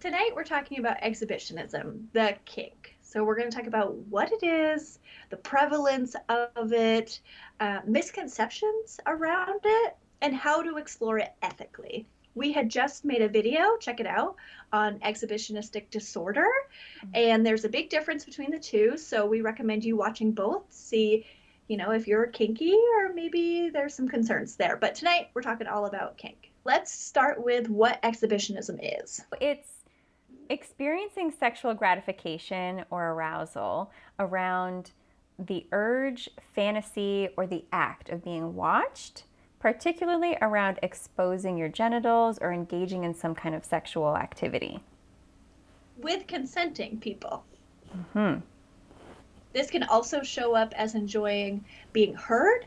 Tonight we're talking about exhibitionism, the kink. So we're going to talk about what it is, the prevalence of it, misconceptions around it, and how to explore it ethically. We had just made a video, check it out, on exhibitionistic disorder, and there's a big difference between the two. So we recommend you watching both, see, if you're kinky or maybe there's some concerns there. But tonight we're talking all about kink. Let's start with what exhibitionism is. It's experiencing sexual gratification or arousal around the urge, fantasy, or the act of being watched, particularly around exposing your genitals or engaging in some kind of sexual activity. With consenting people. This can also show up as enjoying being heard,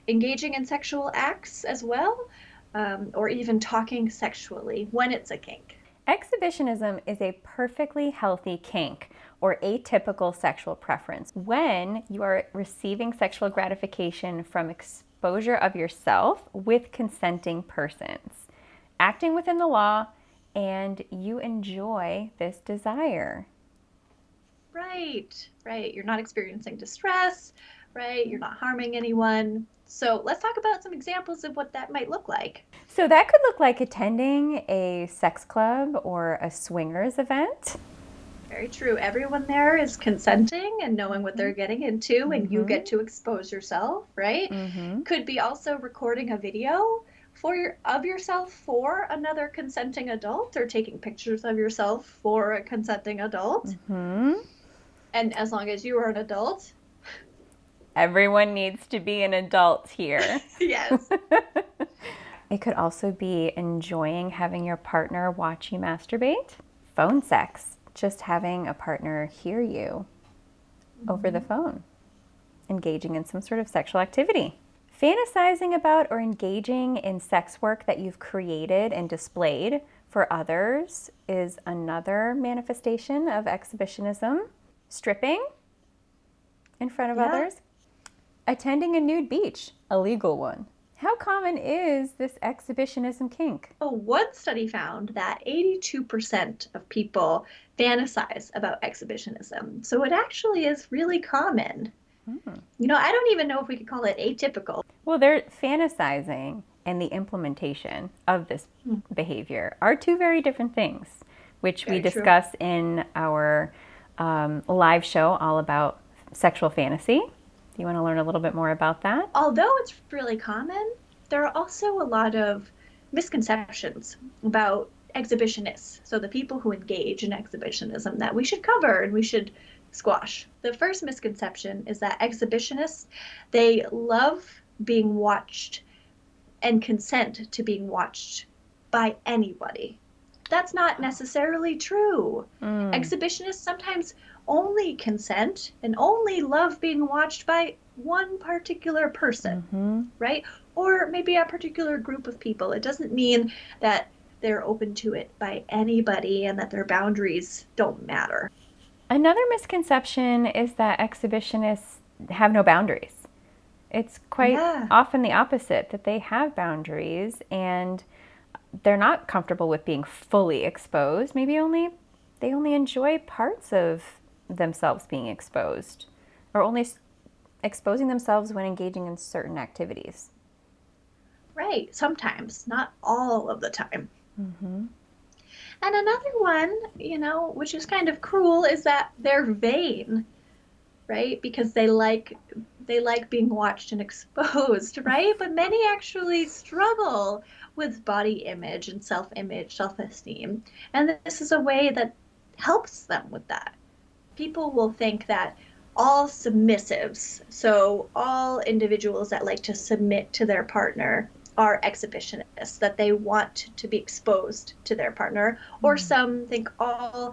engaging in sexual acts as well, or even talking sexually when it's a kink. Exhibitionism is a perfectly healthy kink or atypical sexual preference when you are receiving sexual gratification from exposure of yourself with consenting persons, acting within the law, and you enjoy this desire. Right. You're not experiencing distress, right? You're not harming anyone. So let's talk about some examples of what that might look like. So that could look like attending a sex club or a swingers event. Very true. Everyone there is consenting and knowing what they're getting into, and you get to expose yourself, right? Could be also recording a video of yourself for another consenting adult, or taking pictures of yourself for a consenting adult. And as long as you are an adult. Everyone needs to be an adult here. Yes. It could also be enjoying having your partner watch you masturbate. Phone sex, just having a partner hear you over the phone, engaging in some sort of sexual activity. Fantasizing about or engaging in sex work that you've created and displayed for others is another manifestation of exhibitionism. Stripping in front of others. Attending a nude beach, a legal one. How common is this exhibitionism kink? One study found that 82% of people fantasize about exhibitionism. So it actually is really common. I don't even know if we could call it atypical. Well, they're fantasizing and the implementation of this behavior are two very different things, which we discuss in our live show all about sexual fantasy. Do you want to learn a little bit more about that? Although it's really common, there are also a lot of misconceptions about exhibitionists, so the people who engage in exhibitionism, that we should cover and we should squash. The first misconception is that exhibitionists, they love being watched and consent to being watched by anybody. That's not necessarily true. Exhibitionists sometimes only consent and only love being watched by one particular person, right? Or maybe a particular group of people. It doesn't mean that they're open to it by anybody and that their boundaries don't matter. Another misconception is that exhibitionists have no boundaries. It's quite often the opposite, that they have boundaries and they're not comfortable with being fully exposed. Maybe they only enjoy parts of themselves being exposed, or only exposing themselves when engaging in certain activities. Right, sometimes, not all of the time. And another one, which is kind of cruel, is that they're vain, right? Because they like being watched and exposed, right? But many actually struggle with body image and self-image, self-esteem. And this is a way that helps them with that. People will think that all submissives, so all individuals that like to submit to their partner, are exhibitionists, that they want to be exposed to their partner. Or some think all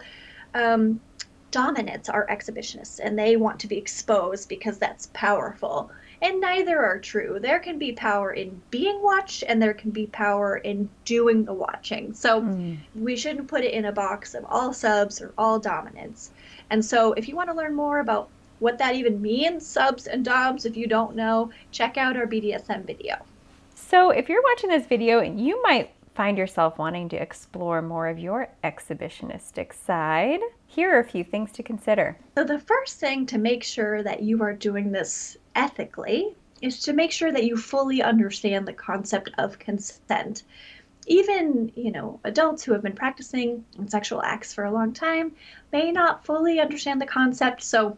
dominants are exhibitionists and they want to be exposed because that's powerful. And neither are true. There can be power in being watched and there can be power in doing the watching. So we shouldn't put it in a box of all subs or all dominants. And so if you want to learn more about what that even means, subs and doms, if you don't know, check out our BDSM video. So if you're watching this video and you might find yourself wanting to explore more of your exhibitionistic side, here are a few things to consider. So, the first thing to make sure that you are doing this ethically is to make sure that you fully understand the concept of consent. Even, adults who have been practicing sexual acts for a long time may not fully understand the concept. So,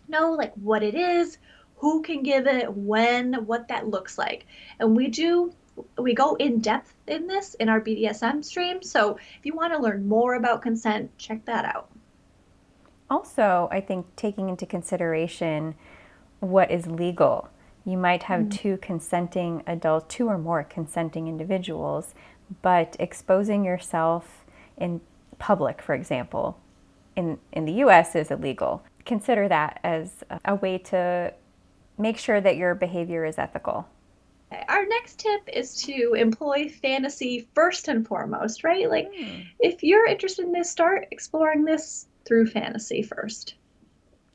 know like what it is, who can give it, when, what that looks like. And we go in depth in this in our BDSM stream. So if you want to learn more about consent, check that out. Also, I think taking into consideration what is legal. You might have two consenting adults, two or more consenting individuals, but exposing yourself in public, for example, in the US is illegal. Consider that as a way to make sure that your behavior is ethical. Our next tip is to employ fantasy first and foremost, right? Like if you're interested in this, start exploring this through fantasy first.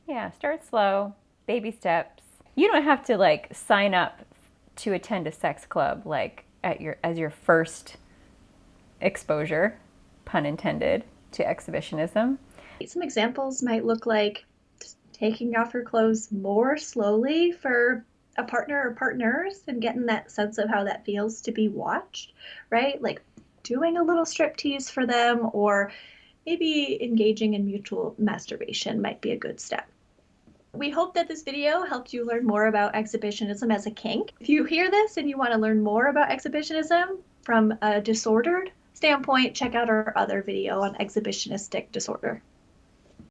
Yeah, start slow, baby steps. You don't have to like sign up to attend a sex club like at your as your first exposure, pun intended, to exhibitionism. Some examples might look like taking off your clothes more slowly for a partner or partners and getting that sense of how that feels to be watched, right? Like doing a little strip tease for them, or maybe engaging in mutual masturbation might be a good step. We hope that this video helped you learn more about exhibitionism as a kink. If you hear this and you want to learn more about exhibitionism from a disordered standpoint, check out our other video on exhibitionistic disorder.